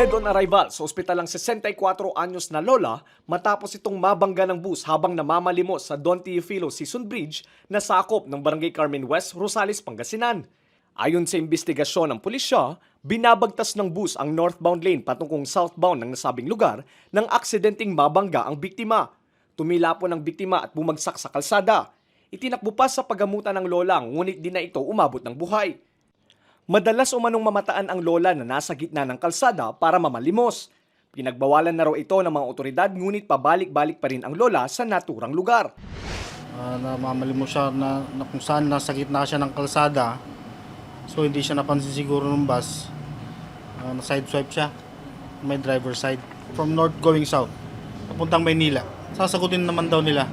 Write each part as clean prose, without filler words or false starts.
Dead on arrival sa ospital ang 64 anyos na lola matapos itong mabangga ng bus habang namamalimos sa Don Teofilo Season Bridge na sakop ng Barangay Carmen West, Rosales, Pangasinan. Ayon sa investigasyon ng pulisya, binabagtas ng bus ang northbound lane patungkong southbound ng nasabing lugar nang aksidenteng mabangga ang biktima. Tumila po ng biktima at bumagsak sa kalsada. Itinakbo pa sa paggamutan ng lola ngunit di na ito umabot ng buhay. Madalas umanong mamataan ang lola na nasa gitna ng kalsada para mamalimos. Pinagbawalan na raw ito ng mga otoridad ngunit pabalik-balik pa rin ang lola sa naturang lugar. Namamalimos siya na kung saan nasa gitna siya ng kalsada. So hindi siya napansin siguro ng bus. Na-sideswipe siya. May driver side. From north going south. Papuntang Maynila. Sasagutin naman daw nila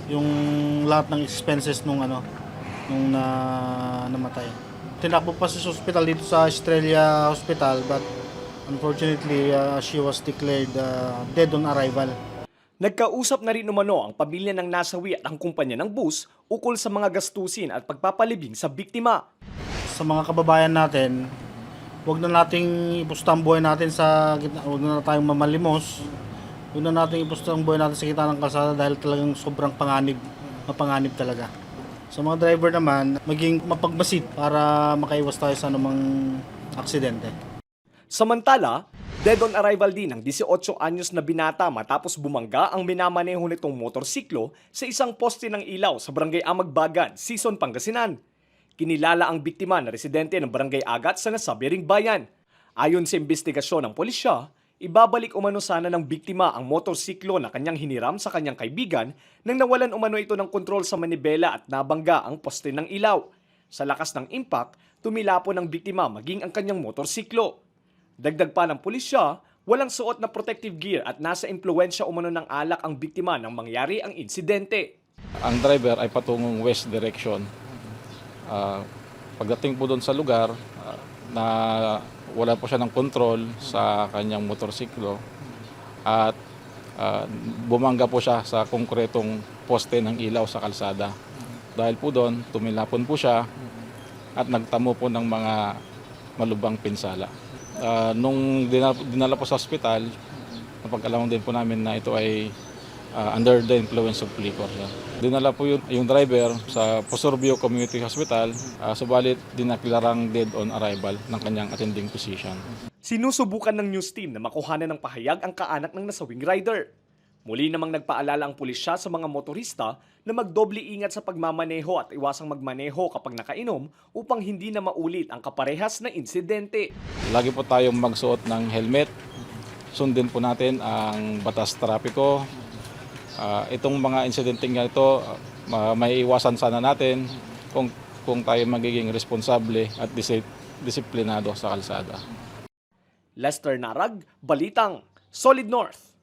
yung lahat ng expenses nung namatay. Tinakbo pa sa hospital dito sa Estrella Hospital but unfortunately she was declared dead on arrival. Nagkausap na rin umano ang pamilya ng nasawi at ang kumpanya ng bus ukol sa mga gastusin at pagpapalibing sa biktima. Sa mga kababayan natin, huwag na nating ipusta ang buhay natin sa gitna, huwag na tayong mamalimos. Huwag na nating ipusta ang buhay natin sa gitna ng kalsada dahil talagang sobrang mapanganib talaga. Sa mga driver naman, maging mapagmasid para makaiwas tayo sa anumang aksidente. Samantala, dead on arrival din ang 18 anyos na binata matapos bumangga ang minamaneho nitong motorsiklo sa isang poste ng ilaw sa Barangay Amagbagan, Sison, Pangasinan. Kinilala ang biktima na residente ng Barangay Agat sa nasabiring bayan. Ayon sa investigasyon ng pulisya, ibabalik umano sana ng biktima ang motorsiklo na kanyang hiniram sa kanyang kaibigan nang nawalan umano ito ng kontrol sa manibela at nabangga ang poste ng ilaw. Sa lakas ng impact, tumila po ng biktima maging ang kanyang motorsiklo. Dagdag pa ng pulisya, walang suot na protective gear at nasa impluwensya umano ng alak ang biktima nang mangyari ang insidente. Ang driver ay patungong west direction. Pagdating po doon sa lugar, na wala po siya ng control sa kanyang motorsiklo at bumangga po siya sa konkretong poste ng ilaw sa kalsada. Dahil po doon, tumilapon po siya at nagtamo po ng mga malubhang pinsala. Nung dinala po sa ospital, napag-alaman din po namin na ito ay under the influence of liquor. Dinala po yung driver sa Posorbio Community Hospital, subalit dinaklarang dead on arrival ng kanyang attending physician. Sinusubukan ng news team na makuhanan ng pahayag ang kaanak ng nasawing rider. Muli namang nagpaalala ang pulisya sa mga motorista na magdoble ingat sa pagmamaneho at iwasang magmaneho kapag nakainom upang hindi na maulit ang kaparehas na insidente. Lagi po tayong magsuot ng helmet. Sundin po natin ang batas trapiko. Itong mga insidenteng ito, may iwasan sana natin kung tayo magiging responsable at disiplinado sa kalsada. Lester Narag, Balitang, Solid North.